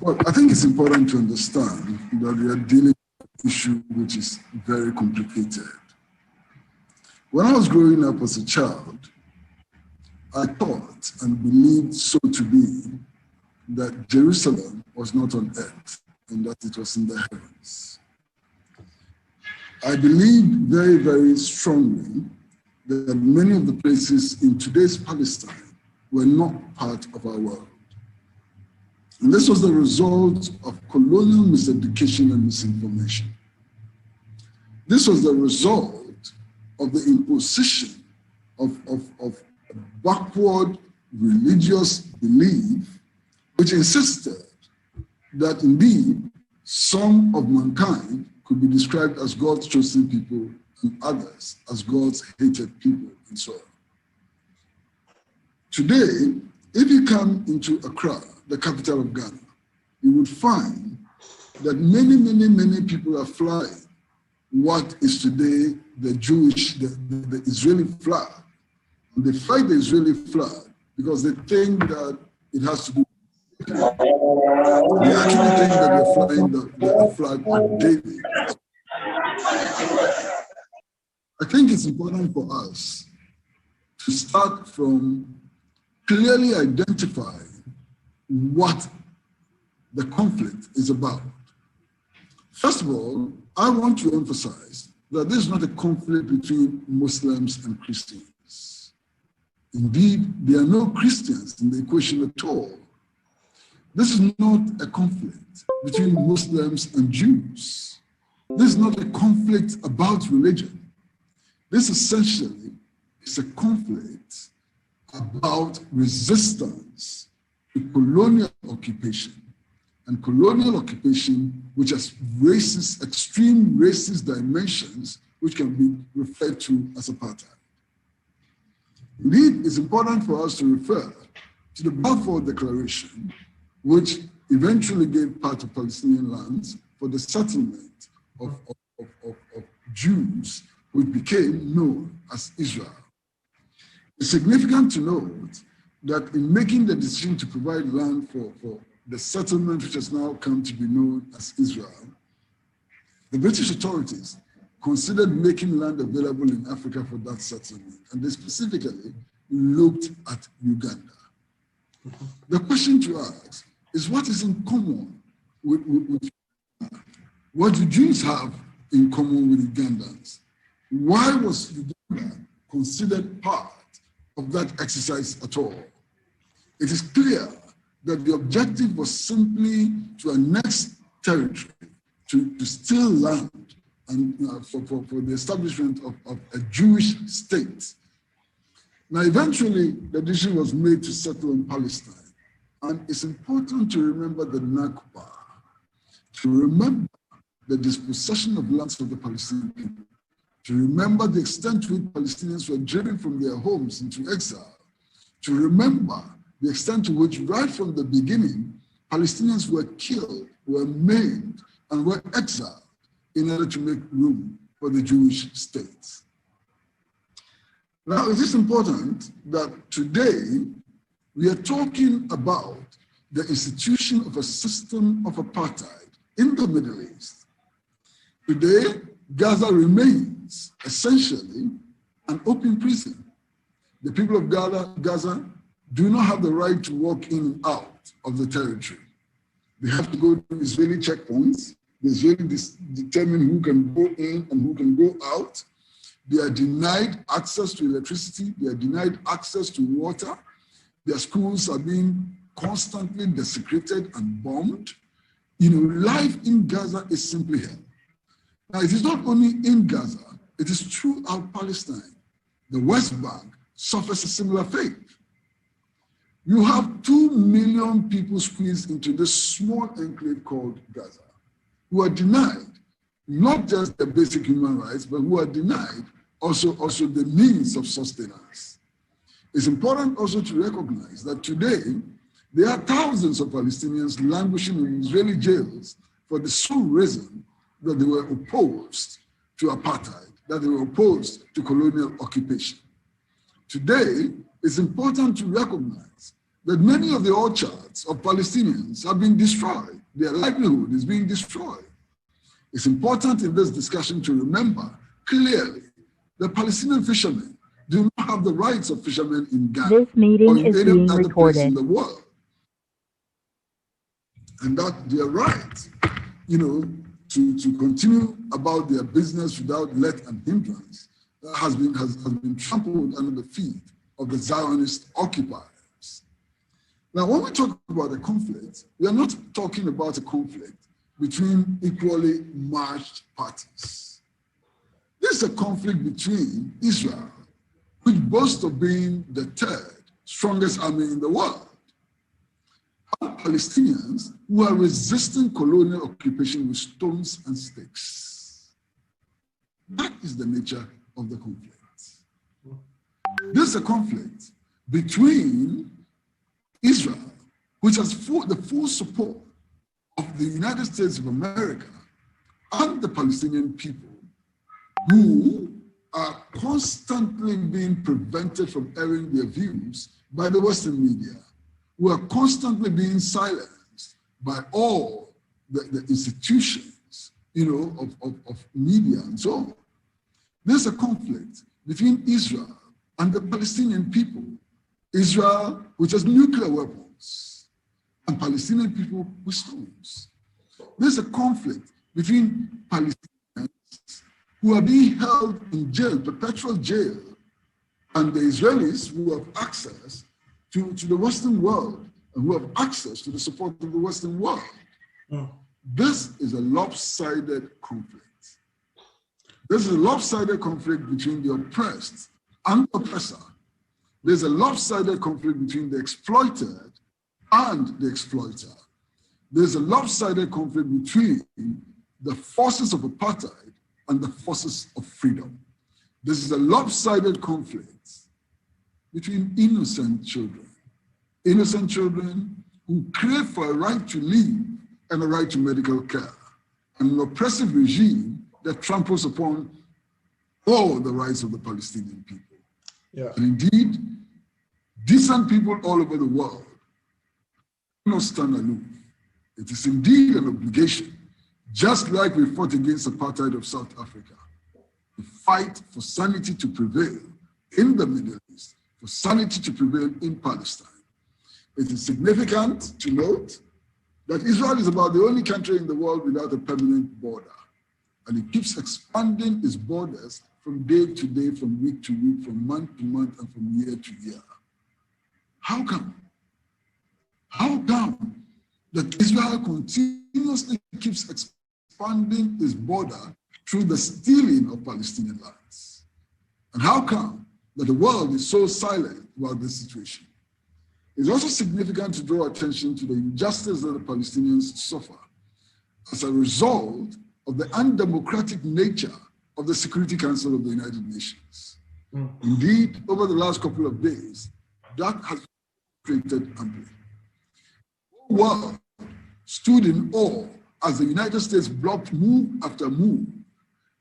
Well, I think it's important to understand that we are dealing with an issue which is very complicated. When I was growing up as a child, I thought and believed so to be that Jerusalem was not on earth and that it was in the heavens. I believed very, very strongly that many of the places in today's Palestine were not part of our world. And this was the result of colonial miseducation and misinformation. This was the result of the imposition of backward religious belief, which insisted that indeed some of mankind could be described as God's chosen people and others as God's hated people, and so on. Today, if you come into Accra, the capital of Ghana, you would find that many people are flying what is today the Jewish, the Israeli flag. And they fight the Israeli flag because they think that it has to do. They actually think that they're flying the flag of David. I think it's important for us to start from clearly identifying what the conflict is about. First of all, I want to emphasize that this is not a conflict between Muslims and Christians. Indeed, there are no Christians in the equation at all. This is not a conflict between Muslims and Jews. This is not a conflict about religion. This essentially is a conflict about resistance to colonial occupation, and colonial occupation which has racist, extreme racist dimensions, which can be referred to as apartheid. Indeed, it's important for us to refer to the Balfour Declaration, which eventually gave part of Palestinian lands for the settlement of Jews, which became known as Israel. It's significant to note that in making the decision to provide land for the settlement which has now come to be known as Israel, the British authorities considered making land available in Africa for that settlement, and they specifically looked at Uganda. The question to ask is, what is in common with Uganda? What do Jews have in common with Ugandans? Why was Uganda considered part of that exercise at all? It is clear that the objective was simply to annex territory, to steal land, and for the establishment of a Jewish state. Now, eventually, the decision was made to settle in Palestine. And it's important to remember the Nakba, to remember the dispossession of lands of the Palestinian people, to remember the extent to which Palestinians were driven from their homes into exile, to remember the extent to which, right from the beginning, Palestinians were killed, were maimed, and were exiled in order to make room for the Jewish state. Now, it is important that today we are talking about the institution of a system of apartheid in the Middle East. Today, Gaza remains essentially an open prison. The people of Gaza do not have the right to walk in and out of the territory. They have to go to Israeli checkpoints. The Israelis determine who can go in and who can go out. They are denied access to electricity. They are denied access to water. Their schools are being constantly desecrated and bombed. Life in Gaza is simply hell. Now, it is not only in Gaza, it is throughout Palestine. The West Bank suffers a similar fate. You have 2 million people squeezed into this small enclave called Gaza, who are denied not just the basic human rights, but who are denied also the means of sustenance. It's important also to recognize that today, there are thousands of Palestinians languishing in Israeli jails for the sole reason that they were opposed to apartheid, that they were opposed to colonial occupation. Today, it's important to recognize that many of the orchards of Palestinians have been destroyed. Their livelihood is being destroyed. It's important in this discussion to remember clearly that Palestinian fishermen do not have the rights of fishermen in Ghana This meeting or in is any being other place in recorded. the world. And that their right, to continue about their business without let and hindrance has been trampled under the feet of the Zionist occupiers. Now, when we talk about a conflict, we are not talking about a conflict between equally matched parties. This is a conflict between Israel, which boasts of being the third strongest army in the world, and Palestinians who are resisting colonial occupation with stones and sticks. That is the nature of the conflict. This is a conflict between Israel, which has the full support of the United States of America, and the Palestinian people, who are constantly being prevented from airing their views by the Western media, who are constantly being silenced by all the institutions, of media and so on. There's a conflict between Israel and the Palestinian people. Israel, which has nuclear weapons, and Palestinian people with stones. There's a conflict between Palestinians who are being held in jail, perpetual jail, and the Israelis who have access to the Western world and who have access to the support of the Western world. This is a lopsided conflict. This is a lopsided conflict between the oppressed and the oppressor. There's a lopsided conflict between the exploited and the exploiter. There's a lopsided conflict between the forces of apartheid and the forces of freedom. This is a lopsided conflict between innocent children who crave for a right to live and a right to medical care, and an oppressive regime that tramples upon all the rights of the Palestinian people. Yeah. And indeed, decent people all over the world do not stand aloof. It is indeed an obligation, just like we fought against apartheid of South Africa, to fight for sanity to prevail in the Middle East, for sanity to prevail in Palestine. It is significant to note that Israel is about the only country in the world without a permanent border, and it keeps expanding its borders from day to day, from week to week, from month to month, and from year to year. How come? How come that Israel continuously keeps expanding its border through the stealing of Palestinian lands? And how come that the world is so silent about this situation? It's also significant to draw attention to the injustice that the Palestinians suffer as a result of the undemocratic nature of the Security Council of the United Nations. Indeed, over the last couple of days, that has been created amply. The world stood in awe as the United States blocked move after move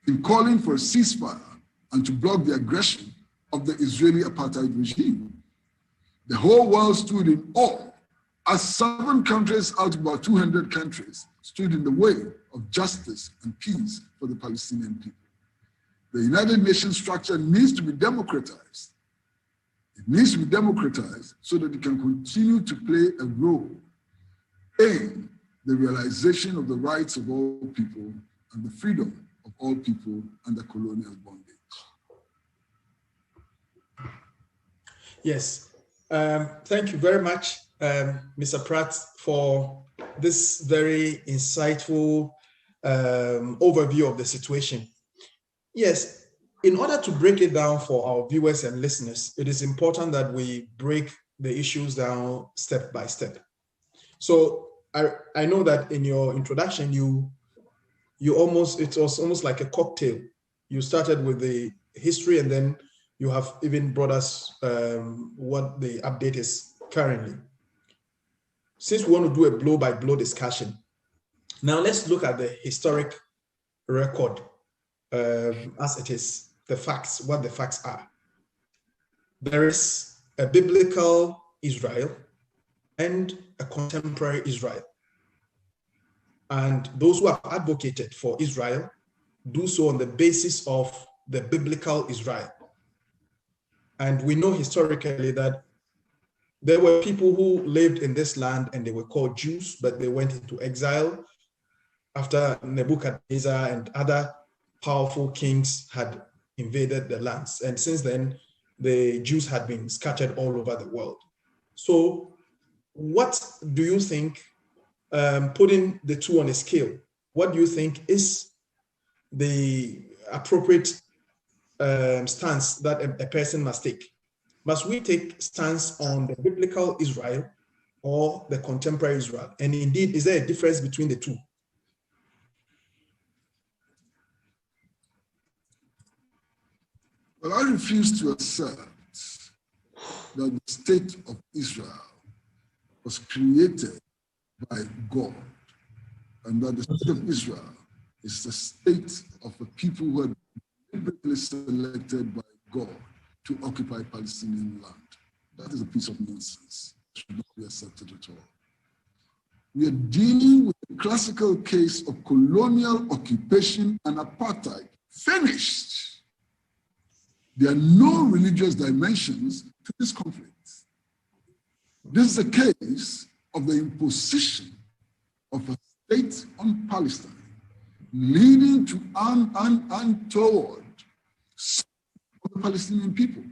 in calling for a ceasefire and to block the aggression of the Israeli apartheid regime. The whole world stood in awe as 7 countries out of about 200 countries stood in the way of justice and peace for the Palestinian people. The United Nations structure needs to be democratized. It needs to be democratized so that it can continue to play a role in the realization of the rights of all people and the freedom of all people under colonial bondage. Yes. Thank you very much, Mr. Pratt, for this very insightful overview of the situation. Yes, in order to break it down for our viewers and listeners, it is important that we break the issues down step by step. So I know that in your introduction, it was almost like a cocktail. You started with the history, and then you have even brought us what the update is currently. Since we want to do a blow-by-blow discussion, now let's look at the historic record as it is, the facts, what the facts are. There is a biblical Israel, and a contemporary Israel. And those who have advocated for Israel do so on the basis of the biblical Israel. And we know historically that there were people who lived in this land and they were called Jews, but they went into exile after Nebuchadnezzar and other powerful kings had invaded the lands. And since then, the Jews had been scattered all over the world. So what do you think, putting the two on a scale, what do you think is the appropriate stance that a person must take? Must we take stance on the biblical Israel or the contemporary Israel? And indeed, is there a difference between the two? Well, I refuse to accept that the state of Israel was created by God, and that the state of Israel is the state of the people who had been deliberately selected by God to occupy Palestinian land. That is a piece of nonsense. It should not be accepted at all. We are dealing with a classical case of colonial occupation and apartheid. Finished. There are no religious dimensions to this conflict. This is a case of the imposition of a state on Palestine, leading to untoward of the Palestinian people.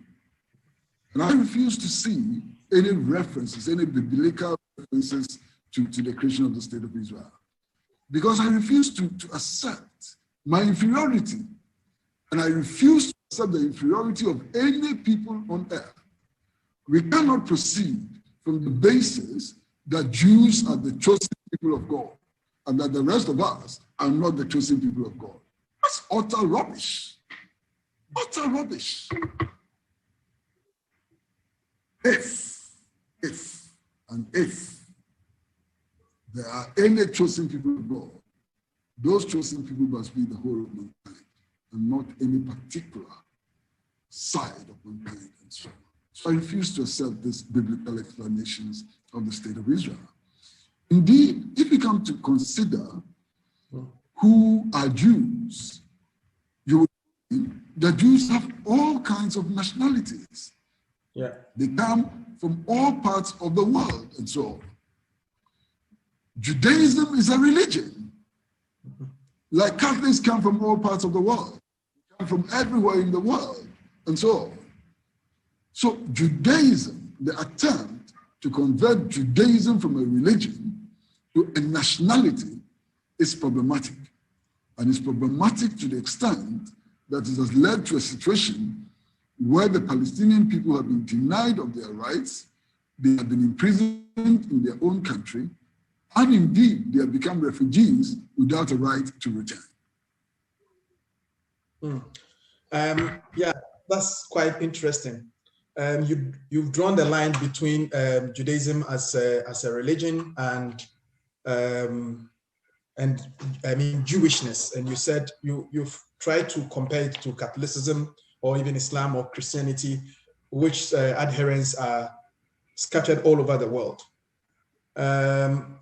And I refuse to see any references, any biblical references to the creation of the state of Israel, because I refuse to accept my inferiority, and I refuse to accept the inferiority of any people on earth. We cannot proceed from the basis that Jews are the chosen people of God and that the rest of us are not the chosen people of God. That's utter rubbish. Utter rubbish. If there are any chosen people of God, those chosen people must be the whole of mankind and not any particular side of mankind and so on. So I refuse to accept these biblical explanations of the state of Israel. Indeed, if we come to consider who are Jews, you will see that Jews have all kinds of nationalities. Yeah. They come from all parts of the world and so on. Judaism is a religion. Like Catholics come from all parts of the world, come from everywhere in the world, and so on. So Judaism, the attempt to convert Judaism from a religion to a nationality is problematic. And it's problematic to the extent that it has led to a situation where the Palestinian people have been denied of their rights, they have been imprisoned in their own country, and indeed they have become refugees without a right to return. Yeah, that's quite interesting. You've drawn the line between Judaism as a religion and I mean Jewishness, and you said you've tried to compare it to Catholicism or even Islam or Christianity, which adherents are scattered all over the world.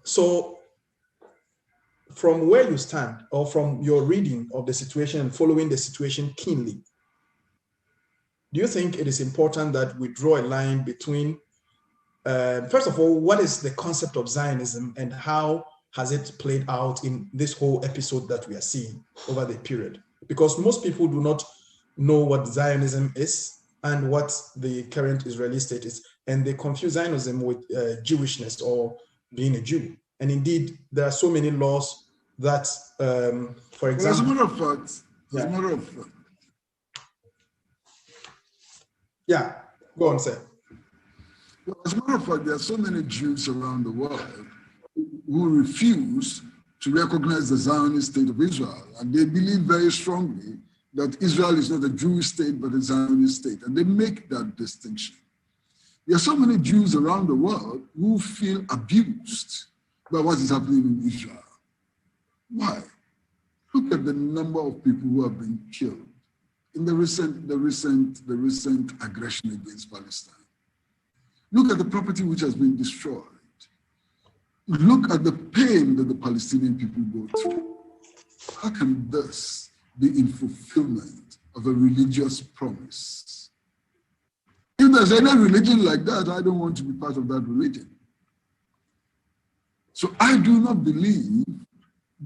So from where you stand, or from your reading of the situation and following the situation keenly, do you think it is important that we draw a line between, first of all, what is the concept of Zionism and how has it played out in this whole episode that we are seeing over the period? Because most people do not know what Zionism is and what the current Israeli state is, and they confuse Zionism with Jewishness or being a Jew. And indeed, there are so many laws that, for example... As a matter of fact, Yeah, go on, sir. Well, as a matter of fact, there are so many Jews around the world who refuse to recognize the Zionist state of Israel. And they believe very strongly that Israel is not a Jewish state, but a Zionist state. And they make that distinction. There are so many Jews around the world who feel abused by what is happening in Israel. Why? Look at the number of people who have been killed in the recent aggression against Palestine. Look at the property which has been destroyed. look at the pain that the Palestinian people go through. How can this be in fulfillment of a religious promise? If there's any religion like that, I don't want to be part of that religion. So I do not believe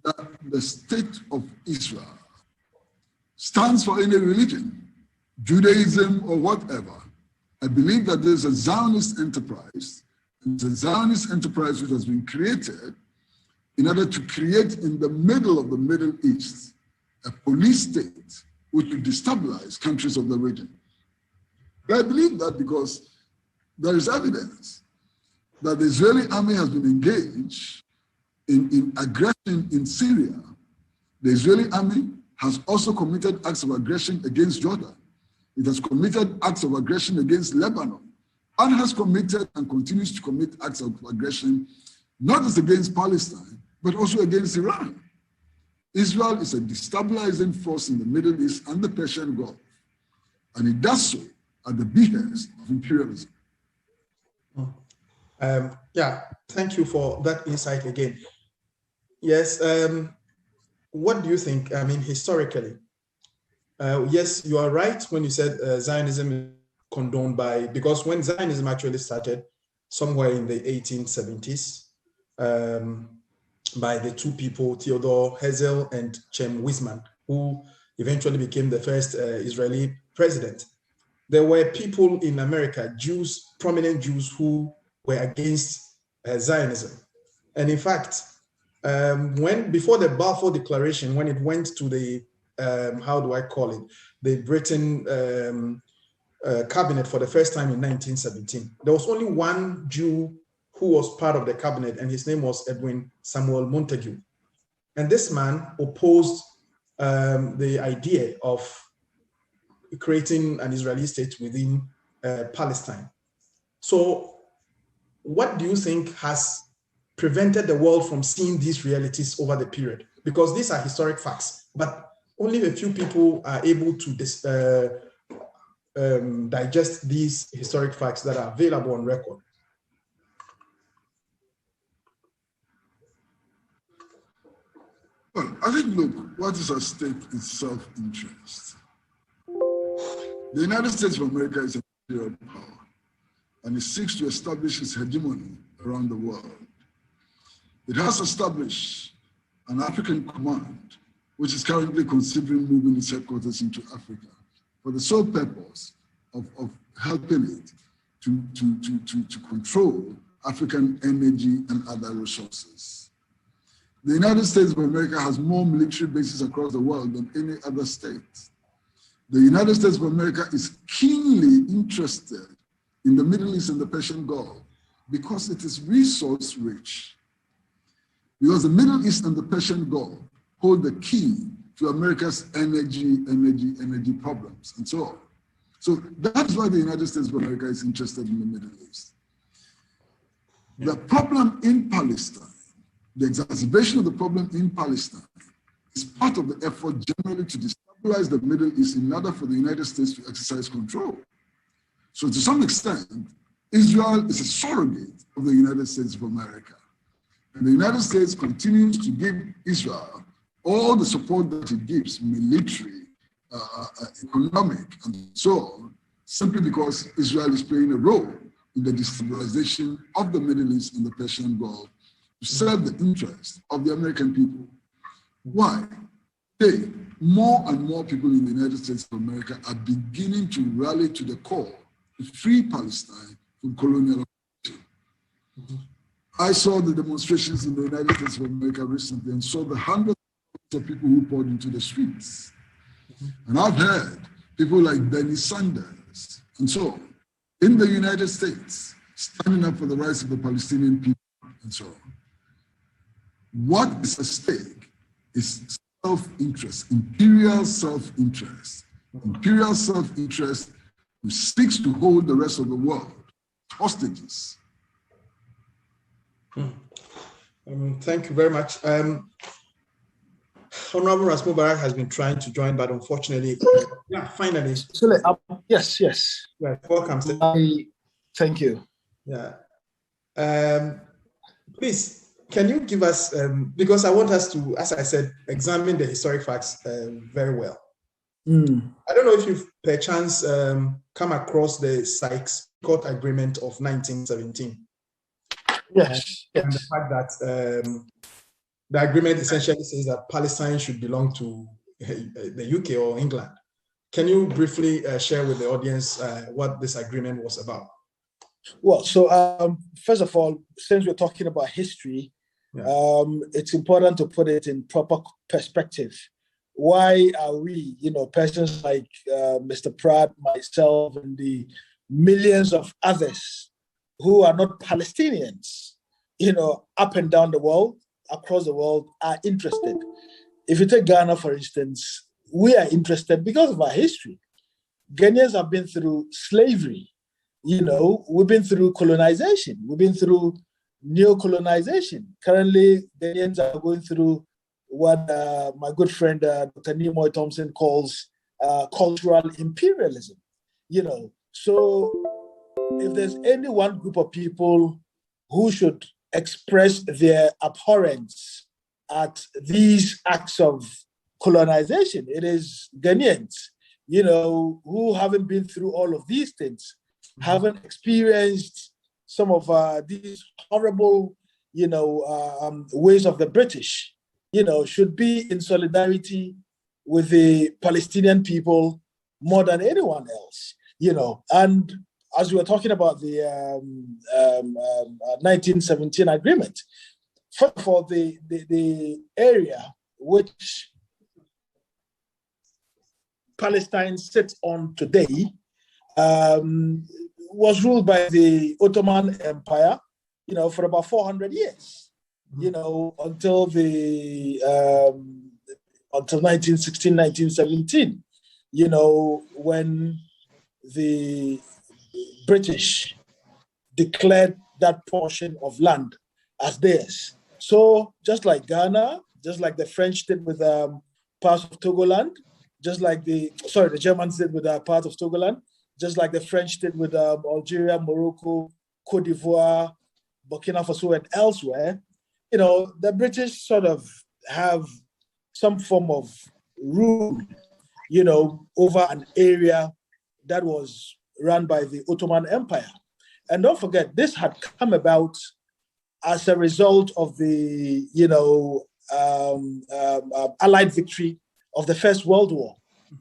that the state of Israel stands for any religion, Judaism or whatever. I believe that there's a Zionist enterprise. It's a Zionist enterprise which has been created in order to create in the middle of the Middle East a police state which will destabilize countries of the region. I believe that because there is evidence that the Israeli army has been engaged in aggression in Syria. The Israeli army has also committed acts of aggression against Jordan. It has committed acts of aggression against Lebanon, and has committed and continues to commit acts of aggression, not just against Palestine, but also against Iran. Israel is a destabilizing force in the Middle East and the Persian Gulf, and it does so at the behest of imperialism. Yeah, thank you for that insight again. Yes, what do you think? I mean, historically, yes, you are right when you said Zionism is condoned by, because when Zionism actually started somewhere in the 1870s by the two people, Theodore Herzl and Chaim Weizmann, who eventually became the first Israeli president. There were people in America, Jews, prominent Jews, who were against Zionism. And in fact, before the Balfour Declaration, when it went to the, how do I call it, the Britain cabinet for the first time in 1917, there was only one Jew who was part of the cabinet, and his name was Edwin Samuel Montague. And this man opposed the idea of creating an Israeli state within Palestine. So what do you think has prevented the world from seeing these realities over the period? Because these are historic facts, but only a few people are able to digest these historic facts that are available on record. Well, I think, look, what is at stake is self-interest. The United States of America is a imperial power, and it seeks to establish its hegemony around the world. It has established an African command, which is currently considering moving its headquarters into Africa for the sole purpose of helping it to control African energy and other resources. The United States of America has more military bases across the world than any other state. The United States of America is keenly interested in the Middle East and the Persian Gulf because it is resource rich. Because the Middle East and the Persian Gulf hold the key to America's energy problems and so on. So that's why the United States of America is interested in the Middle East. The problem in Palestine, the exacerbation of the problem in Palestine, is part of the effort generally to destabilize the Middle East in order for the United States to exercise control. So to some extent, Israel is a surrogate of the United States of America. And the United States continues to give Israel all the support that it gives, military, economic, and so on, simply because Israel is playing a role in the destabilization of the Middle East and the Persian Gulf to serve the interests of the American people. Why? Today, more and more people in the United States of America are beginning to rally to the call to free Palestine from colonial occupation. Mm-hmm. I saw the demonstrations in the United States of America recently and saw the hundreds of people who poured into the streets. Mm-hmm. And I've heard people like Bernie Sanders and so on in the United States standing up for the rights of the Palestinian people and so on. What is at stake is self-interest, imperial self-interest. Imperial self-interest which seeks to hold the rest of the world hostages. Thank you very much. Honorable Ras Mubarack has been trying to join, but unfortunately, yeah, finally. Yes. Yeah, welcome. Thank you. Yeah. Please, can you give us, because I want us to, as I said, examine the historic facts very well. I don't know if you've perchance come across the Sykes-Picot Agreement of 1917. Yes. And the fact that the agreement essentially says that Palestine should belong to the UK or England. Can you briefly share with the audience what this agreement was about? Well, so first of all, since we're talking about history, it's important to put it in proper perspective. Why are we, persons like Mr. Pratt, myself, and the millions of others who are not Palestinians, up and down the world, across the world, are interested? If you take Ghana, for instance, we are interested because of our history. Ghanaians have been through slavery. We've been through colonization. We've been through neo-colonization. Currently, Ghanaians are going through what my good friend Dr. Nimoy Thompson calls cultural imperialism. So if there's any one group of people who should express their abhorrence at these acts of colonization, it is Ghanaians, who haven't been through all of these things, haven't experienced some of these horrible, ways of the British, should be in solidarity with the Palestinian people more than anyone else, And as we were talking about the 1917 agreement, first of all, the area which Palestine sits on today was ruled by the Ottoman Empire, for about 400 years, until until 1916, 1917, when the British declared that portion of land as theirs. So just like Ghana, just like the French did with parts of Togoland, just like the Germans did with part of Togoland, just like the French did with Algeria, Morocco, Cote d'Ivoire, Burkina Faso, and elsewhere, the British sort of have some form of rule, over an area that was run by the Ottoman Empire. And don't forget, this had come about as a result of the, Allied victory of the First World War.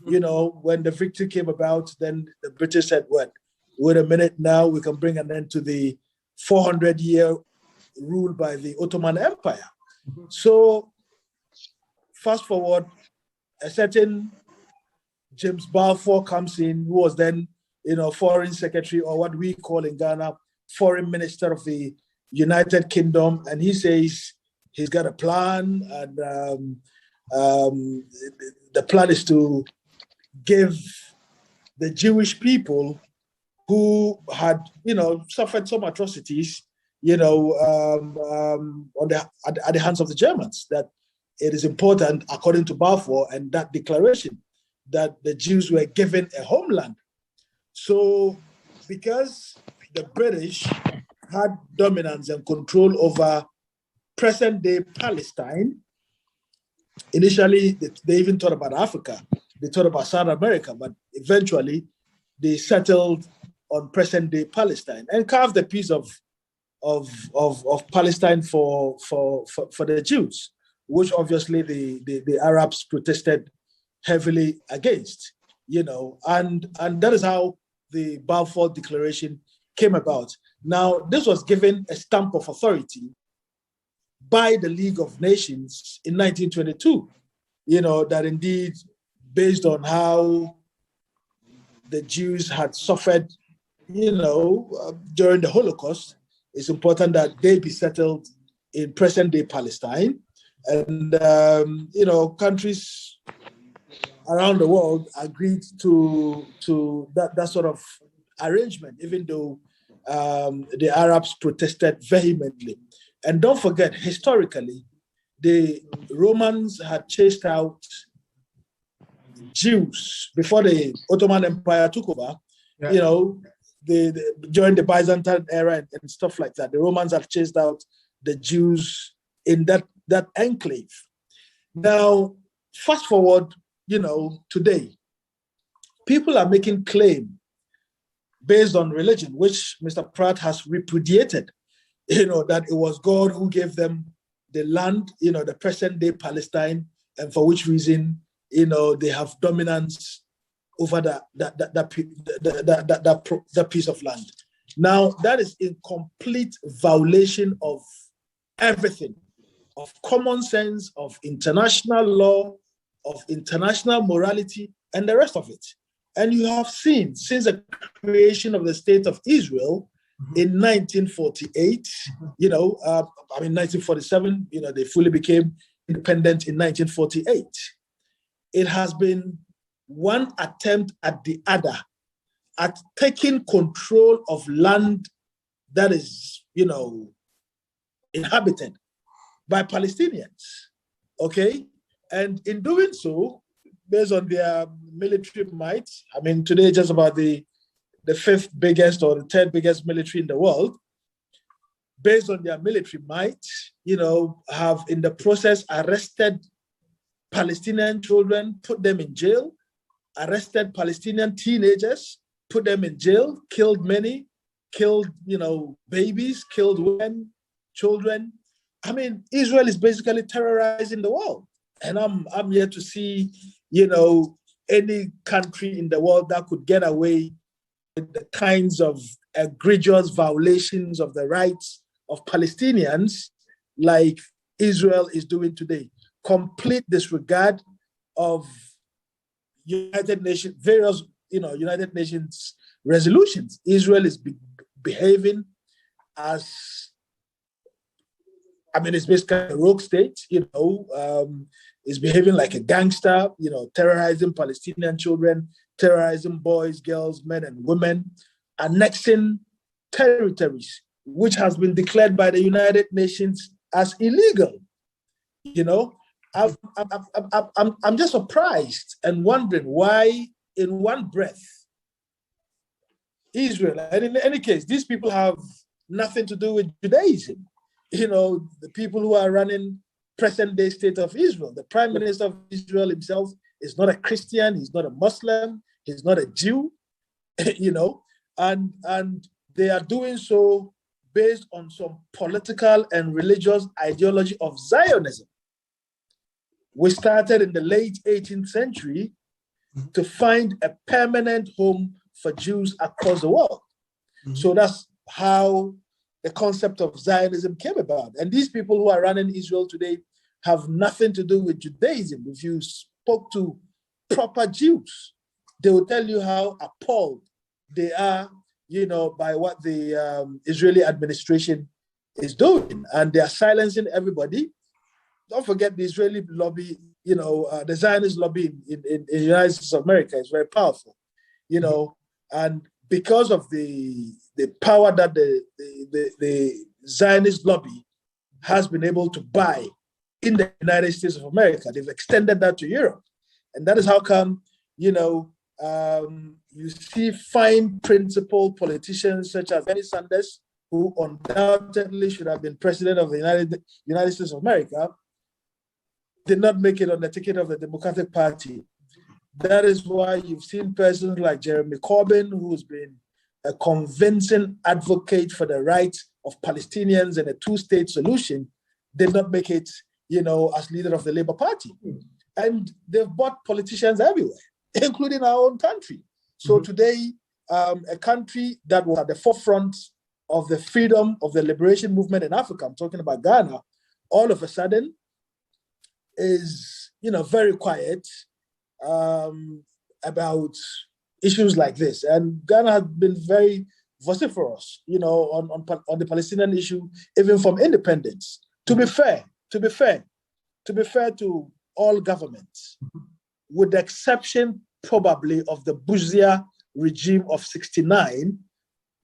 When the victory came about, then the British said, wait a minute, now we can bring an end to the 400-year rule by the Ottoman Empire. So fast forward, a certain James Balfour comes in, who was then, foreign secretary, or what we call in Ghana, foreign minister of the United Kingdom. And he says he's got a plan, and the plan is to give the Jewish people who had, suffered some atrocities, at the hands of the Germans, that it is important, according to Balfour and that declaration, that the Jews were given a homeland. So because the British had dominance and control over present-day Palestine, initially they even thought about Africa, they thought about South America, but eventually they settled on present-day Palestine and carved a piece of Palestine for the Jews, which obviously the Arabs protested heavily against, and that is how the Balfour Declaration came about. Now, this was given a stamp of authority by the League of Nations in 1922, that indeed, based on how the Jews had suffered, during the Holocaust, it's important that they be settled in present-day Palestine. And, countries around the world agreed to that sort of arrangement, even though the Arabs protested vehemently. And don't forget, historically, the Romans had chased out Jews before the Ottoman Empire took over. During the Byzantine era and stuff like that, the Romans had chased out the Jews in that enclave. Now, fast forward, today, people are making claim based on religion, which Mr. Pratt has repudiated, that it was God who gave them the land, the present-day Palestine, and for which reason, they have dominance over that piece of land. Now, that is in complete violation of everything, of common sense, of international law, of international morality, and the rest of it. And you have seen, since the creation of the State of Israel in 1948, 1947, they fully became independent in 1948. It has been one attempt at the other at taking control of land that is, inhabited by Palestinians, okay? And in doing so, based on their military might, today just about the fifth biggest or the third biggest military in the world, based on their military might, have in the process arrested Palestinian children, put them in jail, arrested Palestinian teenagers, put them in jail, killed many, killed, babies, killed women, children. Israel is basically terrorizing the world. And I'm here to see, any country in the world that could get away with the kinds of egregious violations of the rights of Palestinians like Israel is doing today. Complete disregard of United Nations, various, United Nations resolutions. Israel is behaving as, it's basically a rogue state, is behaving like a gangster, terrorizing Palestinian children, terrorizing boys, girls, men, and women, annexing territories, which has been declared by the United Nations as illegal. I'm just surprised and wondering why, in one breath, Israel, and in any case, these people have nothing to do with Judaism. The people who are running present-day state of Israel, the prime minister of Israel himself is not a Christian, he's not a Muslim, he's not a Jew, and they are doing so based on some political and religious ideology of Zionism. We started in the late 18th century to find a permanent home for Jews across the world. So that's how the concept of Zionism came about. And these people who are running Israel today have nothing to do with Judaism. If you spoke to proper Jews, they will tell you how appalled they are, by what the Israeli administration is doing. And they are silencing everybody. Don't forget the Israeli lobby, the Zionist lobby in the United States of America is very powerful, and because of the power that the Zionist lobby has been able to buy in the United States of America, they've extended that to Europe. And that is how come, you see fine principled politicians such as Bernie Sanders, who undoubtedly should have been president of the United States of America, did not make it on the ticket of the Democratic Party. That is why you've seen persons like Jeremy Corbyn, who's been a convincing advocate for the rights of Palestinians and a two-state solution, did not make it, as leader of the Labour Party. And they've bought politicians everywhere, including our own country. So today, a country that was at the forefront of the freedom of the liberation movement in Africa, I'm talking about Ghana, all of a sudden is, very quiet about issues like this. And Ghana has been very vociferous, on the Palestinian issue, even from independence. To be fair to all governments, with the exception probably of the Bourgeois regime of '69,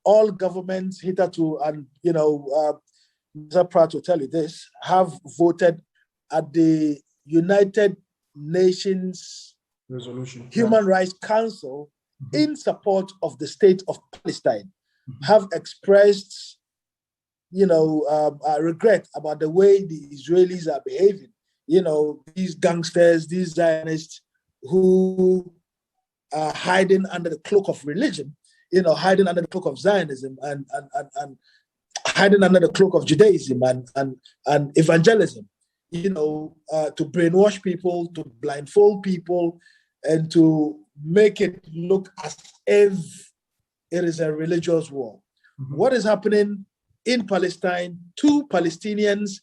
all governments hitherto, and Mr. Pratt will tell you this, have voted at the United Nations Resolution, Human Rights Council in support of the state of Palestine, have expressed, regret about the way the Israelis are behaving. These gangsters, these Zionists who are hiding under the cloak of religion, hiding under the cloak of Zionism and hiding under the cloak of Judaism and evangelism, to brainwash people, to blindfold people, and to make it look as if it is a religious war. Mm-hmm. What is happening in Palestine to Palestinians,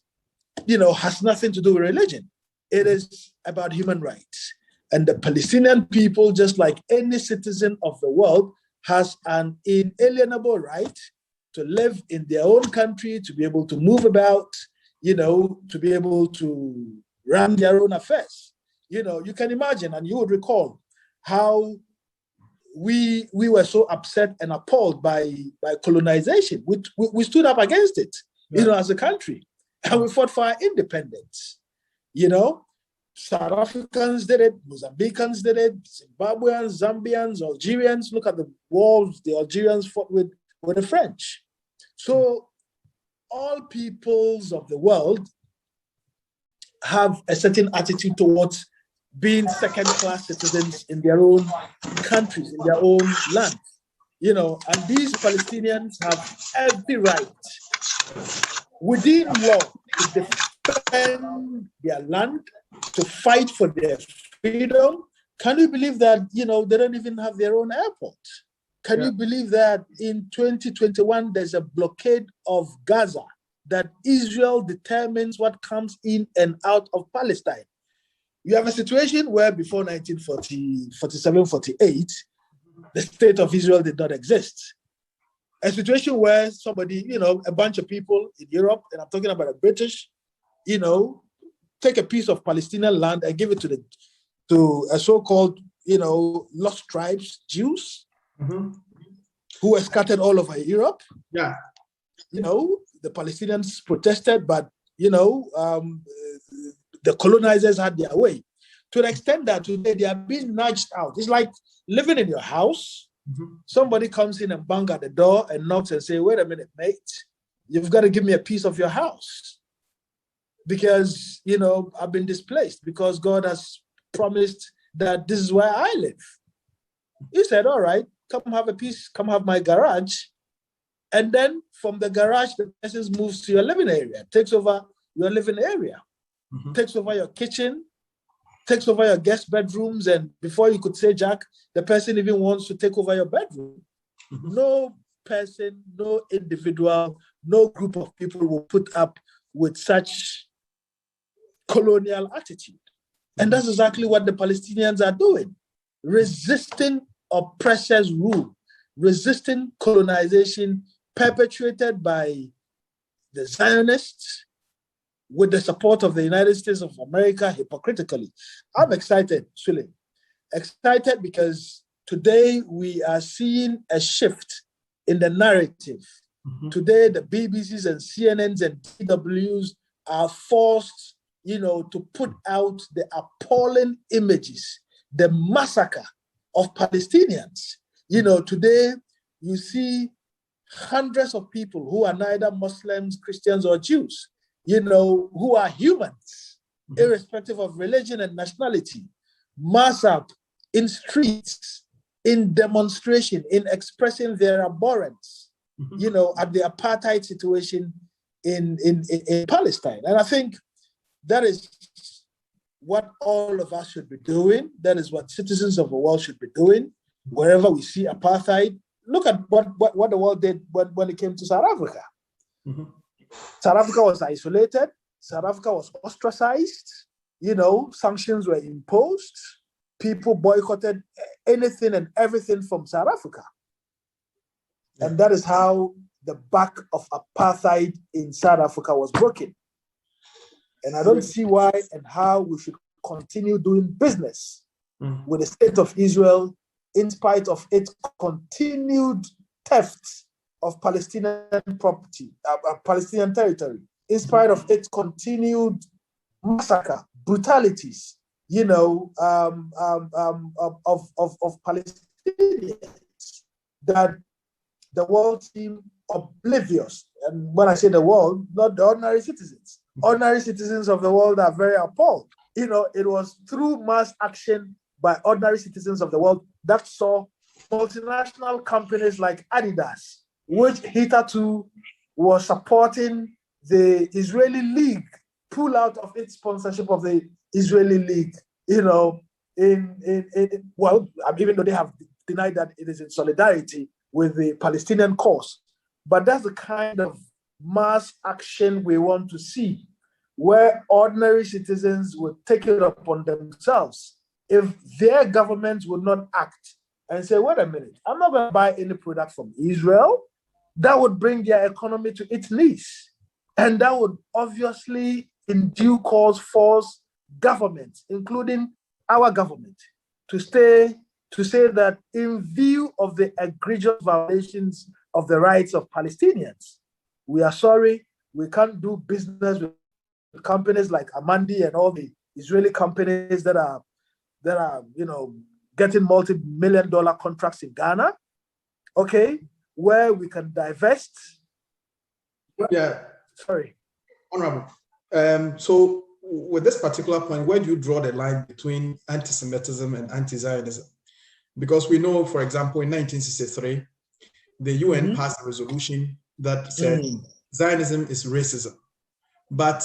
has nothing to do with religion. It is about human rights. And the Palestinian people, just like any citizen of the world, has an inalienable right to live in their own country, to be able to move about, to be able to run their own affairs. You can imagine, and you would recall how we were so upset and appalled by colonization. We stood up against it, as a country, and we fought for our independence. South Africans did it, Mozambicans did it, Zimbabweans, Zambians, Algerians. Look at the wars the Algerians fought with the French. So all peoples of the world have a certain attitude towards being second-class citizens in their own countries, in their own land. And these Palestinians have every right within law to defend their land, to fight for their freedom. Can you believe that, they don't even have their own airport? Can you believe that in 2021, there's a blockade of Gaza, that Israel determines what comes in and out of Palestine? You have a situation where before 1947, 48, the state of Israel did not exist. A situation where somebody, a bunch of people in Europe, and I'm talking about the British, take a piece of Palestinian land and give it to a so-called, lost tribes, Jews, who were scattered all over Europe. Yeah. The Palestinians protested, but, the colonizers had their way, to the extent that today they are being nudged out. It's like living in your house. Mm-hmm. Somebody comes in and bangs at the door and knocks and say, "Wait a minute, mate, you've got to give me a piece of your house because, I've been displaced, because God has promised that this is where I live." He said, "All right, come have a piece, come have my garage." And then from the garage, the person moves to your living area, takes over your living area. Mm-hmm. Takes over your kitchen, takes over your guest bedrooms, and before you could say Jack, the person even wants to take over your bedroom. Mm-hmm. No person, no individual, no group of people will put up with such colonial attitude. Mm-hmm. And that's exactly what the Palestinians are doing, resisting oppressors' rule, resisting colonization perpetrated by the Zionists, with the support of the United States of America, hypocritically. I'm excited, Sule. Excited because today we are seeing a shift in the narrative. Mm-hmm. Today, the BBCs and CNNs and DWs are forced, to put out the appalling images, the massacre of Palestinians. Today you see hundreds of people who are neither Muslims, Christians, or Jews, who are humans, irrespective of religion and nationality, mass up in streets, in demonstration, in expressing their abhorrence, at the apartheid situation in Palestine. And I think that is what all of us should be doing. That is what citizens of the world should be doing. Wherever we see apartheid, look at what the world did when it came to South Africa. Mm-hmm. South Africa was isolated. South Africa was ostracized. Sanctions were imposed. People boycotted anything and everything from South Africa. Yeah. And that is how the back of apartheid in South Africa was broken. And I don't see why and how we should continue doing business with the state of Israel in spite of its continued theft of Palestinian property, Palestinian territory, in spite of its continued massacre, brutalities, of Palestinians, that the world seemed oblivious and when I say the world, not the ordinary citizens. Ordinary citizens of the world are very appalled. You know, it was through mass action by ordinary citizens of the world that saw multinational companies like Adidas, which hitherto was supporting the Israeli League, pull out of its sponsorship of the Israeli League, you know, well, even though they have denied that it is in solidarity with the Palestinian cause. But that's the kind of mass action we want to see, where ordinary citizens would take it upon themselves if their governments would not act and say, wait a minute, I'm not going to buy any product from Israel. That would bring their economy to its knees. And that would obviously, in due course, force governments, including our government, to say that in view of the egregious violations of the rights of Palestinians, we are sorry, we can't do business with companies like Amandi and all the Israeli companies that are you know, getting multi-million-dollar contracts in Ghana, okay, where we can divest. Yeah. Sorry. Honorable. So with this particular point, where do you draw the line between anti-Semitism and anti-Zionism? Because we know, for example, in 1963, the UN passed a resolution that said Zionism is racism. But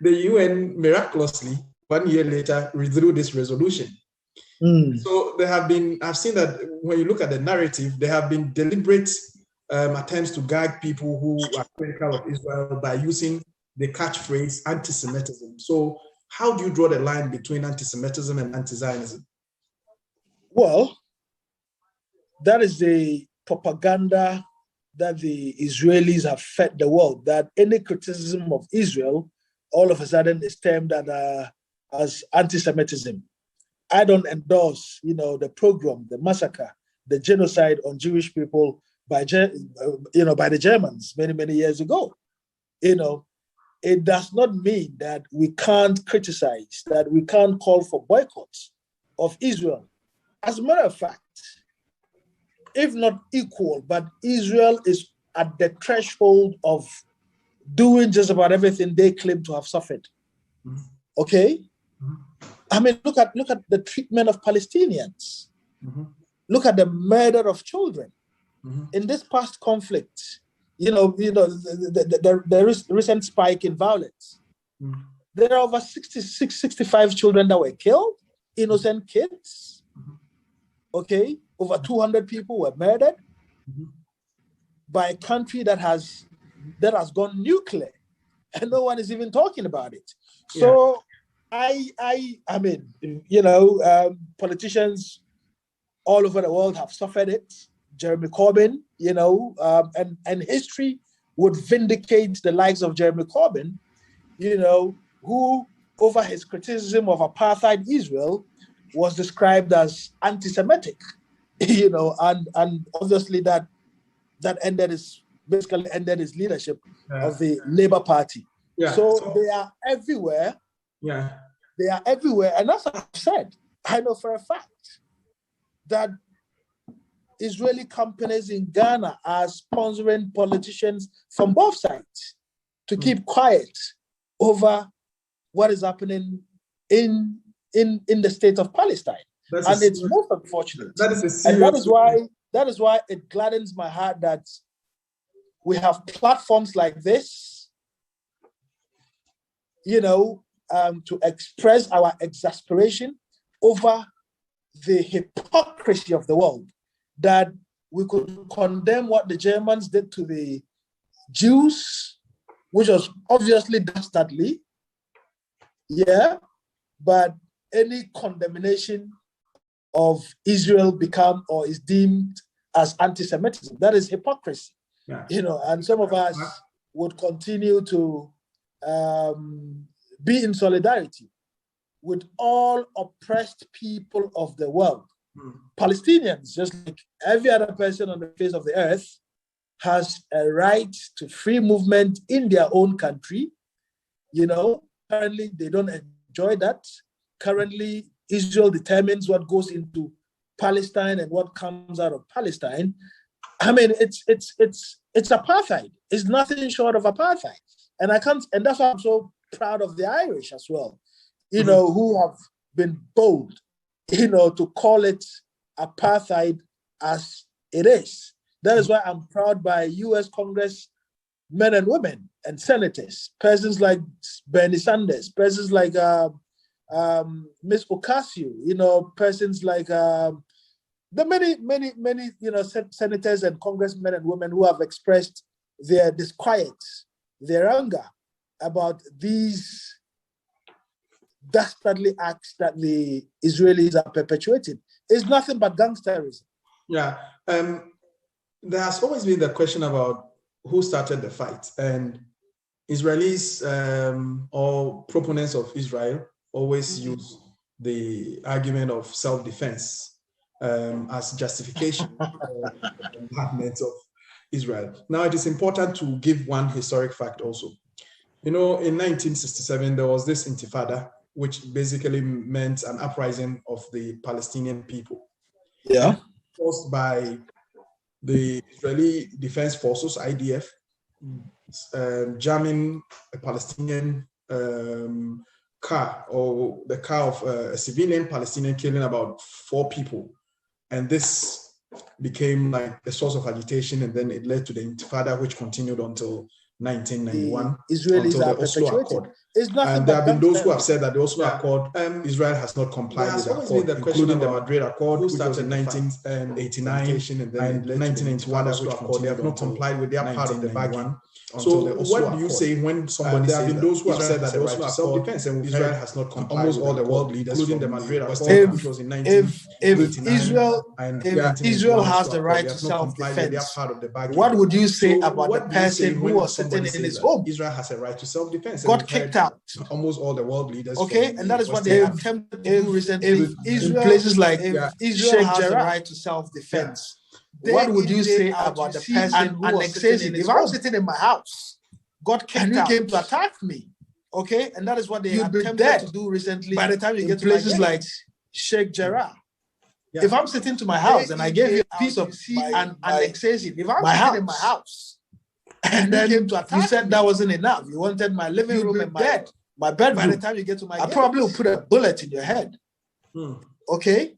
the UN miraculously, 1 year later, withdrew this resolution. So there have been, I've seen that when you look at the narrative, there have been deliberate attempts to gag people who are critical of Israel by using the catchphrase anti-Semitism. So how do you draw the line between anti-Semitism and anti-Zionism? Well, that is the propaganda that the Israelis have fed the world, that any criticism of Israel all of a sudden is termed as anti-Semitism. I don't endorse, you know, the pogrom, the massacre, the genocide on Jewish people by the Germans many years ago. You know, it does not mean that we can't criticize, that we can't call for boycotts of Israel. As a matter of fact, if not equal, but Israel is at the threshold of doing just about everything they claim to have suffered. Okay? I mean, look at the treatment of Palestinians. Look at the murder of children. In this past conflict, there is recent spike in violence. There are over 65 children that were killed, innocent kids. Okay, over 200 people were murdered by a country that has gone nuclear, and no one is even talking about it. So, I mean, politicians all over the world have suffered it. Jeremy Corbyn, and history would vindicate the likes of Jeremy Corbyn, who, over his criticism of apartheid Israel, was described as anti-Semitic, and obviously that basically ended his leadership of the Labour Party. So they are everywhere. They are everywhere. And as I've said, I know for a fact that Israeli companies in Ghana are sponsoring politicians from both sides to keep quiet over what is happening in the state of Palestine. It's most unfortunate. And that is why it gladdens my heart that we have platforms like this, to express our exasperation over the hypocrisy of the world, that we could condemn what the Germans did to the Jews, which was obviously dastardly, but any condemnation of Israel is deemed as anti-Semitism. That is hypocrisy, and some of us would continue to be in solidarity with all oppressed people of the world. Palestinians, just like every other person on the face of the earth, has a right to free movement in their own country. Currently they don't enjoy that. Currently, Israel determines what goes into Palestine and what comes out of Palestine. I mean, it's apartheid. It's nothing short of apartheid, and that's why I'm so proud of the Irish as well. Who have been bold, to call it apartheid as it is. That is why I'm proud by U.S. Congress men and women and senators, persons like Bernie Sanders, persons like Miss Ocasio, persons like the many senators and congressmen and women who have expressed their disquiet, their anger about these dastardly acts that the Israelis are perpetuating. It's nothing but gangsterism. Yeah. There has always been the question about who started the fight, and Israelis or proponents of Israel always use the argument of self-defense as justification for the bombardment of Israel. Now, it is important to give one historic fact also. In 1967, there was this intifada, which basically meant an uprising of the Palestinian people. Yeah. Caused by the Israeli Defense Forces, IDF, jamming a Palestinian car, or the car of a civilian Palestinian, killing about 4 people. And this became like a source of agitation, and then it led to the Intifada, which continued until 1991, Israelis until are the Oslo Accord. It's nothing And there have been those who gangsterism. have said that the Oslo Accord, Israel has not complied with the accord, including the Madrid Accord, which was in 1989, and 1991 Oslo Accord. They have not complied with their part of the bargain. So what do you say when somebody says that those who have said that the Oslo Accord, and Israel has not complied almost all the world leaders, including the Madrid Accord, which was in 1989, if Israel has the right to self-defense, what would you say about the person who was sitting in his home? Israel has a right to self-defense. Got kicked out. Almost all the world leaders. Okay, and that is what they attempted to do recently in places like Israel has the right to self-defense. What would you say about the person who was sitting in his home? If I'm sitting in my house, got kicked out, and you came to attack me, okay, and that is what they attempted to do recently. By the time you get to places like Sheikh Jarrah, if I'm sitting to my house and I gave you a piece of and annexation, if I'm sitting in my house and then you came to attack, you said that wasn't enough. You wanted my living room and my bedroom. By the time you get to my I probably will put a bullet in your head. Okay?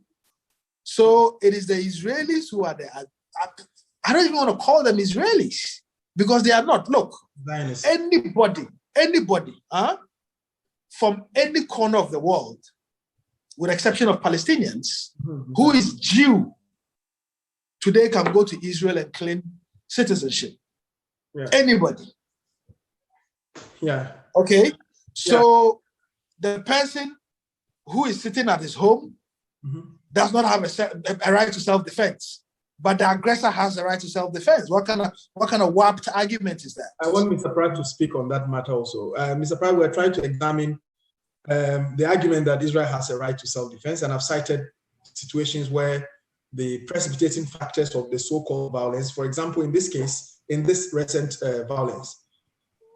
So it is the Israelis who are there. I don't even want to call them Israelis because they are not. Look, anybody from any corner of the world, with exception of Palestinians, who is Jew, today can go to Israel and claim citizenship. Yeah. Anybody. Yeah. Okay? So the person who is sitting at his home does not have a right to self-defense, but the aggressor has a right to self-defense. What kind of warped argument is that? I want Mr. Pratt to speak on that matter also. Mr. Pratt, we're trying to examine the argument that Israel has a right to self-defense, and I've cited situations where the precipitating factors of the so-called violence, for example, in this case, in this recent violence,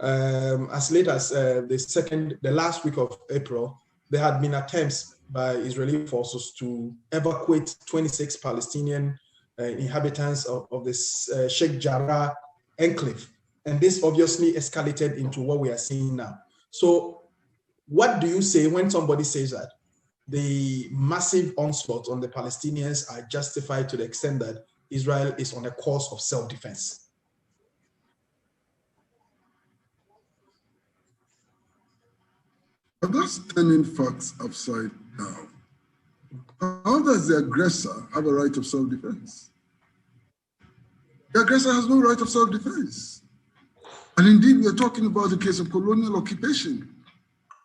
as late as the last week of April, there had been attempts by Israeli forces to evacuate 26 Palestinian inhabitants of this Sheikh Jarrah enclave. And this obviously escalated into what we are seeing now. So what do you say when somebody says that the massive onslaught on the Palestinians are justified to the extent that Israel is on a course of self-defense? But that's turning facts upside down. How does the aggressor have a right of self-defense? The aggressor has no right of self-defense. And indeed, we are talking about the case of colonial occupation.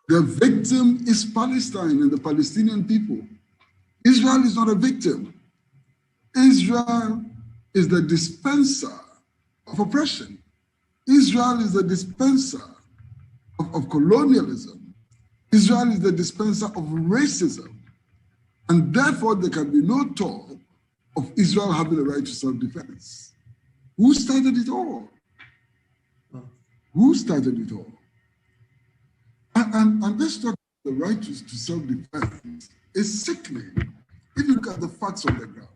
The victim is Palestine and the Palestinian people. Israel is not a victim. Israel is the dispenser of oppression. Israel is the dispenser of colonialism. Israel is the dispenser of racism. And therefore, there can be no talk of Israel having a right to self-defense. Who started it all? Who started it all? And this talk about the right to self-defense is sickening if you look at the facts on the ground.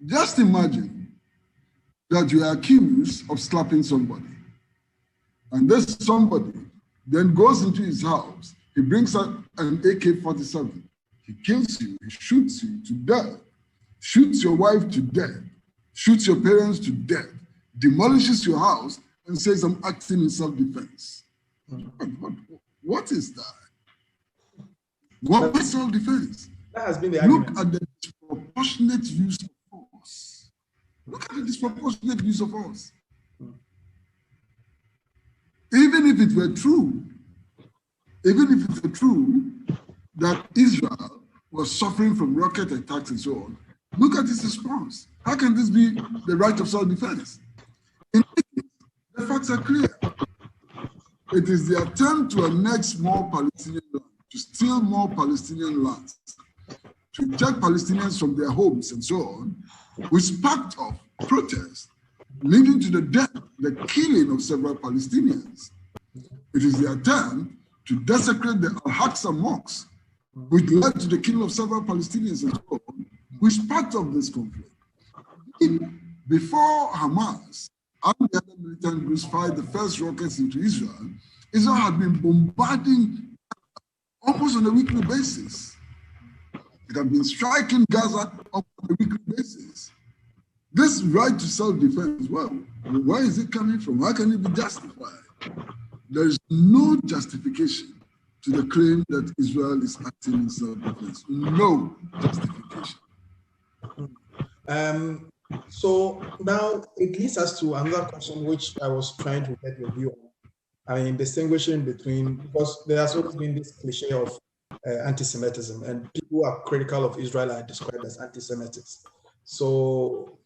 Just imagine that you are accused of slapping somebody, and this somebody then goes into his house, he brings out an AK-47, he kills you, he shoots you to death, shoots your wife to death, shoots your parents to death, demolishes your house, and says, I'm acting in self-defense. What is that? What is self-defense? That has been the Look argument. at the disproportionate use of force. Look at the disproportionate use of force. Even if it were true that Israel was suffering from rocket attacks and so on, look at its response. How can this be the right of self-defense? In the facts are clear. It is the attempt to annex more Palestinian land, to steal more Palestinian lands, to eject Palestinians from their homes and so on, which sparked off protests, leading to the death, the killing of several Palestinians. It is the attempt to desecrate the Al-Aqsa mosques, which led to the killing of several Palestinians and so on, which sparked off this conflict. Before Hamas and the other militant groups fired the first rockets into Israel, Israel had been bombarding almost on a weekly basis. It had been striking Gaza on a weekly basis. This right to self-defense, well, where is it coming from? How can it be justified? There is no justification to the claim that Israel is acting in self-defense. No justification. So now it leads us to another question, which I was trying to get your view on. I mean, distinguishing between, because there has always been this cliche of anti-Semitism, and people who are critical of Israel are described as anti-Semitics. So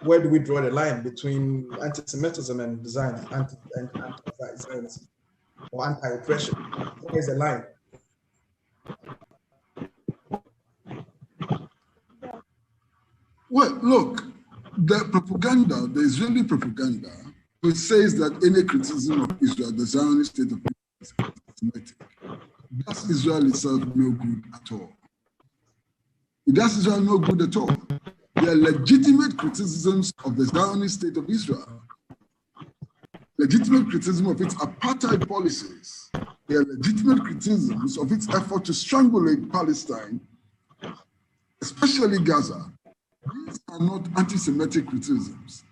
where do we draw the line between anti-Semitism and Zionism, anti-Zionism or anti-oppression? Where is the line? Well, look, the propaganda, the Israeli propaganda, which says that any criticism of Israel, the Zionist state of Israel, is anti-Semitic, does Israel itself no good at all. It does Israel no good at all. They are legitimate criticisms of the Zionist state of Israel, legitimate criticism of its apartheid policies. They are legitimate criticisms of its effort to strangulate Palestine, especially Gaza. These are not anti-Semitic criticisms.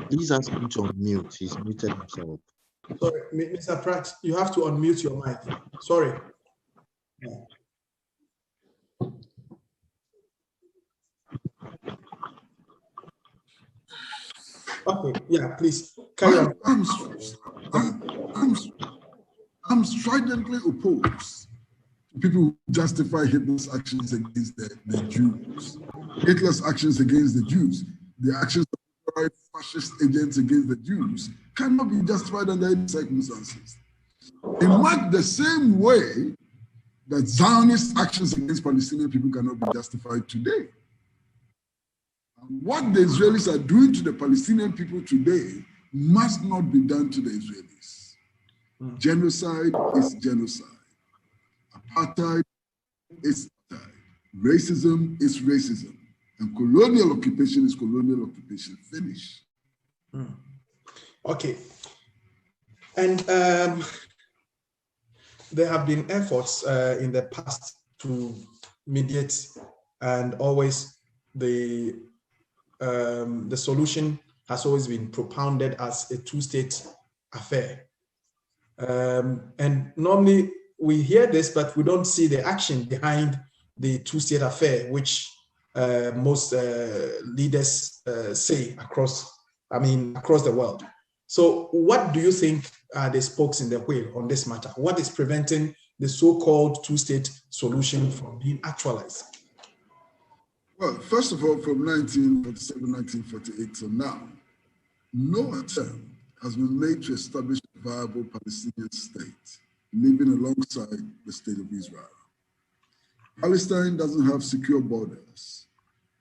Please ask him to unmute. He's muted himself. Sorry, Mr. Pratt, you have to unmute your mic. Sorry. Okay, yeah, please carry on. I'm stridently opposed to people who justify Hitler's actions against the Jews. Hitler's actions against the Jews, the actions of fascist agents against the Jews, cannot be justified under any circumstances. In much the same way that Zionist actions against Palestinian people cannot be justified today. What the Israelis are doing to the Palestinian people today must not be done to the Israelis. Genocide is genocide. Apartheid is apartheid. Racism is racism. And colonial occupation is colonial occupation. Finish. Okay. And there have been efforts in the past to mediate, and always the solution has always been propounded as a two-state affair. And normally we hear this, but we don't see the action behind the two-state affair, which most leaders say across the world. So what do you think are the spokes in the wheel on this matter? What is preventing the so-called two-state solution from being actualized? Well, first of all, from 1947, 1948 to now, no attempt has been made to establish a viable Palestinian state living alongside the state of Israel. Palestine doesn't have secure borders.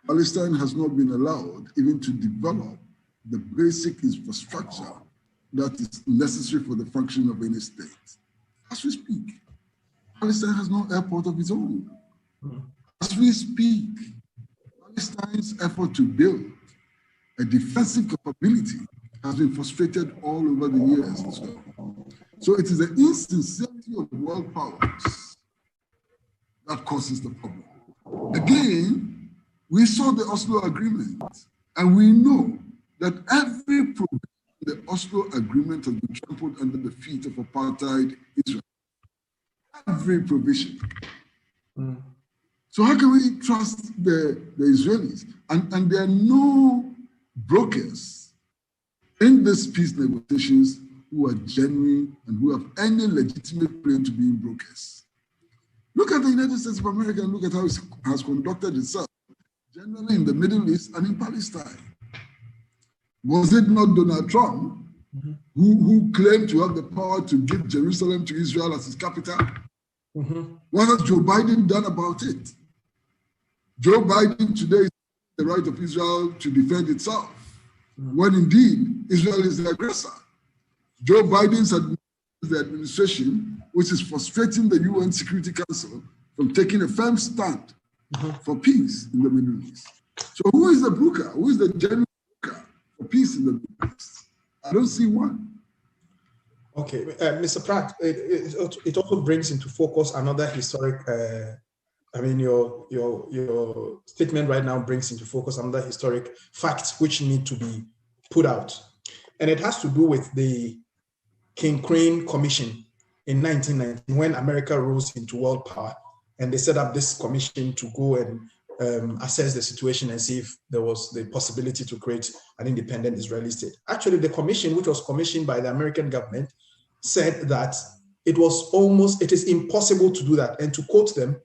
Palestine has not been allowed even to develop the basic infrastructure that is necessary for the function of any state. As we speak, Palestine has no airport of its own. As we speak, Palestine's effort to build a defensive capability has been frustrated all over the years as well. So it is the insincerity of world powers that causes the problem. Again, we saw the Oslo Agreement, and we know that every provision of the Oslo Agreement has been trampled under the feet of apartheid Israel. Every provision. So how can we trust the Israelis? And there are no brokers in these peace negotiations who are genuine and who have any legitimate claim to being brokers. Look at the United States of America and look at how it has conducted itself, generally in the Middle East and in Palestine. Was it not Donald Trump who claimed to have the power to give Jerusalem to Israel as his capital? What has Joe Biden done about it? Joe Biden today is the right of Israel to defend itself, when indeed Israel is the aggressor. Joe Biden's the administration, which is frustrating the UN Security Council from taking a firm stand for peace in the Middle East. So who is the broker? Who is the genuine broker for peace in the Middle East? I don't see one. Okay, Mr. Pratt, it also brings into focus another historic, your statement right now brings into focus another historic fact which need to be put out. And it has to do with the King Crane Commission in 1990, when America rose into world power, and they set up this commission to go and assess the situation and see if there was the possibility to create an independent Israeli state. Actually, the commission, which was commissioned by the American government, said that it is impossible to do that. And to quote them,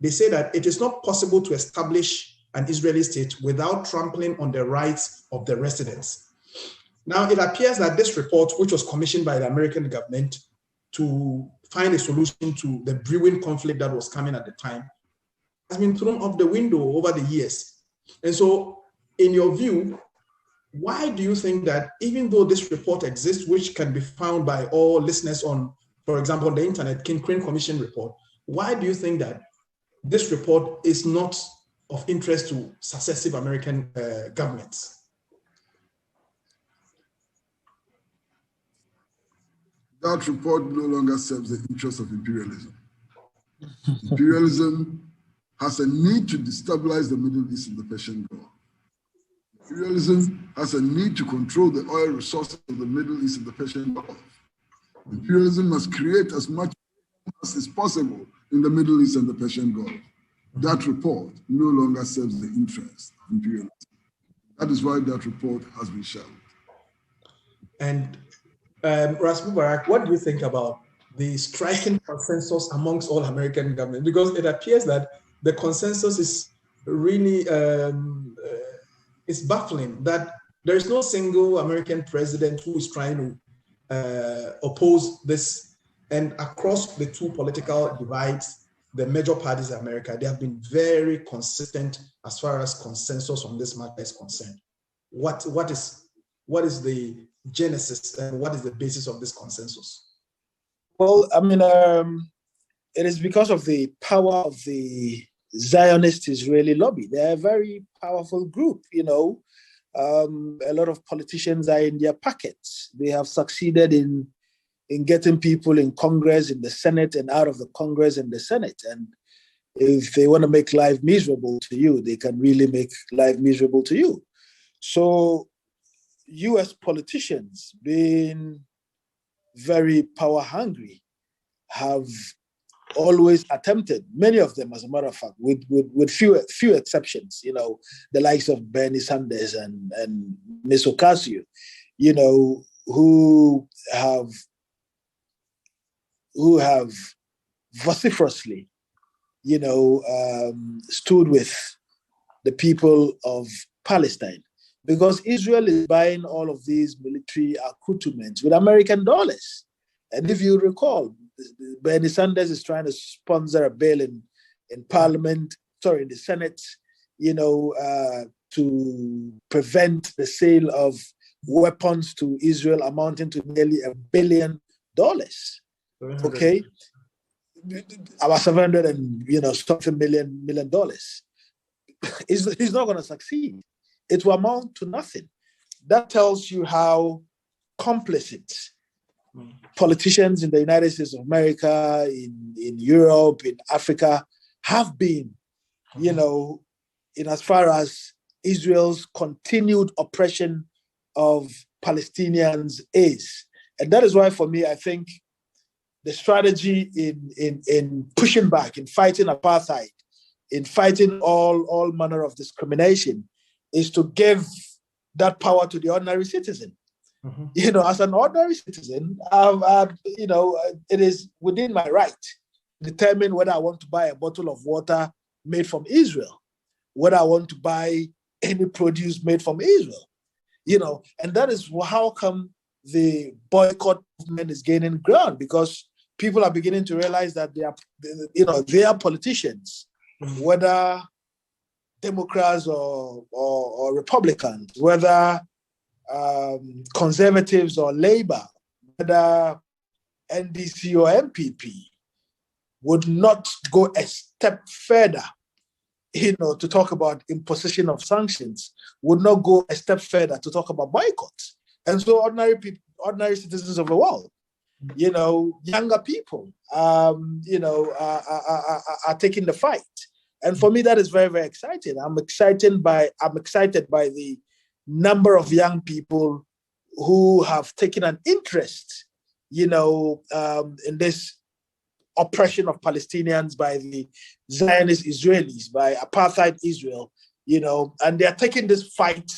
they say that it is not possible to establish an Israeli state without trampling on the rights of the residents. Now, it appears that this report, which was commissioned by the American government to find a solution to the brewing conflict that was coming at the time, has been thrown out the window over the years. And so, in your view, why do you think that even though this report exists, which can be found by all listeners on, for example, on the internet, King Crane Commission report, why do you think that this report is not of interest to successive American governments? That report no longer serves the interests of imperialism. Imperialism has a need to destabilize the Middle East and the Persian Gulf. Imperialism has a need to control the oil resources of the Middle East and the Persian Gulf. Imperialism must create as much as is possible in the Middle East and the Persian Gulf. That report no longer serves the interests of imperialism. That is why that report has been shelved. And Ras Mubarack, what do you think about the striking consensus amongst all American governments? Because it appears that the consensus is really it's baffling that there is no single American president who is trying to oppose this. And across the two political divides, the major parties in America, they have been very consistent as far as consensus on this matter is concerned. What is the genesis and what is the basis of this consensus? Well, I mean, it is because of the power of the Zionist Israeli lobby. They're a very powerful group, you know. A lot of politicians are in their pockets. They have succeeded in getting people in Congress, in the Senate, and out of the Congress and the Senate. And if they want to make life miserable to you, they can really make life miserable to you. So US politicians, being very power hungry, have always attempted, many of them, as a matter of fact, with few exceptions, you know, the likes of Bernie Sanders and Ms. Ocasio, you know, who have vociferously, you know, stood with the people of Palestine, because Israel is buying all of these military accoutrements with American dollars. And if you recall, Bernie Sanders is trying to sponsor a bill in Parliament, in the Senate, you know, to prevent the sale of weapons to Israel amounting to nearly $1 billion. Okay, about 700 and something million dollars. He's not going to succeed. It will amount to nothing. That tells you how complicit politicians in the United States of America, in Europe, in Africa have been, in as far as Israel's continued oppression of Palestinians is. And that is why, for me, I think the strategy in pushing back, in fighting apartheid, in fighting all manner of discrimination, is to give that power to the ordinary citizen. Mm-hmm. As an ordinary citizen, it is within my right to determine whether I want to buy a bottle of water made from Israel, whether I want to buy any produce made from Israel, and that is how come the boycott movement is gaining ground, because people are beginning to realize that they are politicians, whether Democrats or Republicans, whether conservatives or Labour, whether NDC or MPP, would not go a step further, to talk about imposition of sanctions, would not go a step further to talk about boycotts. And so ordinary citizens of the world, younger people, are taking the fight. And for me, that is very, very exciting. I'm excited by the number of young people who have taken an interest, in this oppression of Palestinians by the Zionist Israelis, by apartheid Israel, and they're taking this fight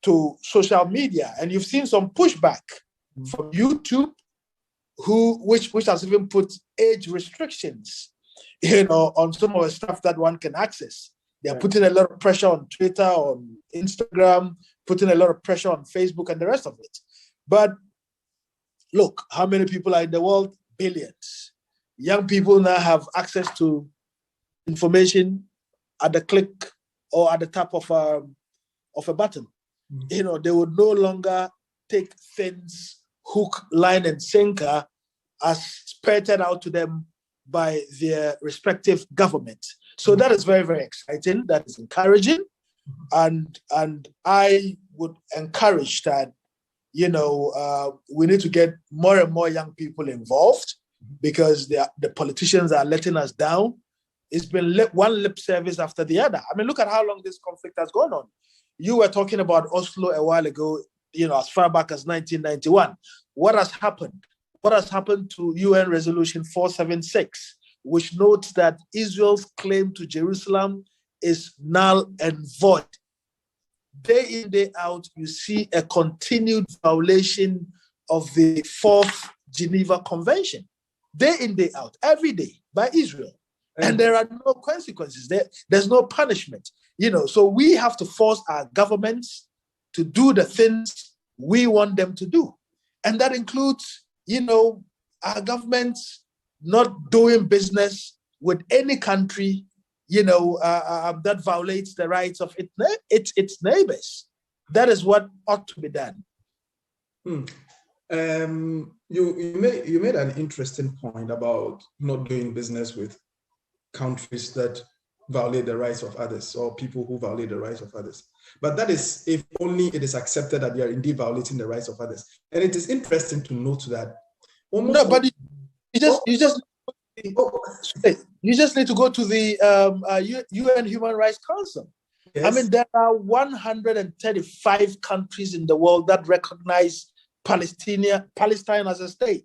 to social media. And you've seen some pushback from YouTube, which has even put age restrictions, on some of the stuff that one can access. They're putting a lot of pressure on Twitter, on Instagram, putting a lot of pressure on Facebook and the rest of it. But look, how many people are in the world? Billions. Young people now have access to information at the click or at the tap of a button. They would no longer take things hook, line, and sinker as spurted out to them by their respective government. So that is very, very exciting. That is encouraging. And I would encourage that, we need to get more and more young people involved, because the politicians are letting us down. It's been one lip service after the other. I mean, look at how long this conflict has gone on. You were talking about Oslo a while ago, as far back as 1991. What has happened? What has happened to UN Resolution 476, which notes that Israel's claim to Jerusalem is null and void? Day in, day out, you see a continued violation of the Fourth Geneva Convention. Day in, day out, every day, by Israel. And there are no consequences. There's no punishment. So we have to force our governments to do the things we want them to do. And that includes, our governments not doing business with any country, that violates the rights of its neighbors. That is what ought to be done. You made an interesting point about not doing business with countries that violate the rights of others, or people who violate the rights of others. But that is if only it is accepted that you are indeed violating the rights of others. And it is interesting to note that you just need to go to the UN Human Rights Council. Yes. I mean, there are 135 countries in the world that recognize Palestine as a state.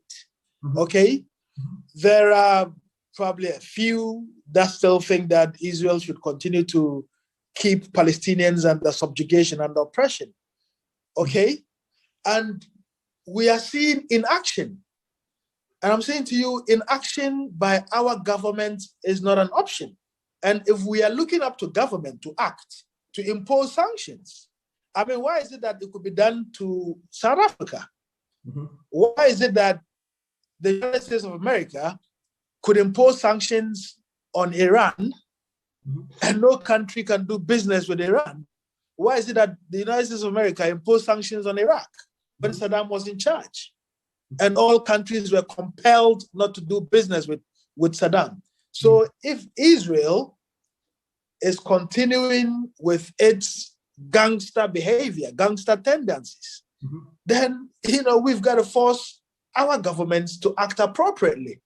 Mm-hmm. Okay? Mm-hmm. There are probably a few that still think that Israel should continue to keep Palestinians under subjugation and oppression. Okay? And we are seeing inaction. And I'm saying to you, inaction by our government is not an option. And if we are looking up to government to act, to impose sanctions, I mean, why is it that it could be done to South Africa? Mm-hmm. Why is it that the United States of America could impose sanctions on Iran, mm-hmm. and no country can do business with Iran? why is it that the United States of America imposed sanctions on Iraq when Saddam was in charge? And all countries were compelled not to do business with Saddam. So if Israel is continuing with its gangster behavior, gangster tendencies, then, we've got to force our governments to act appropriately.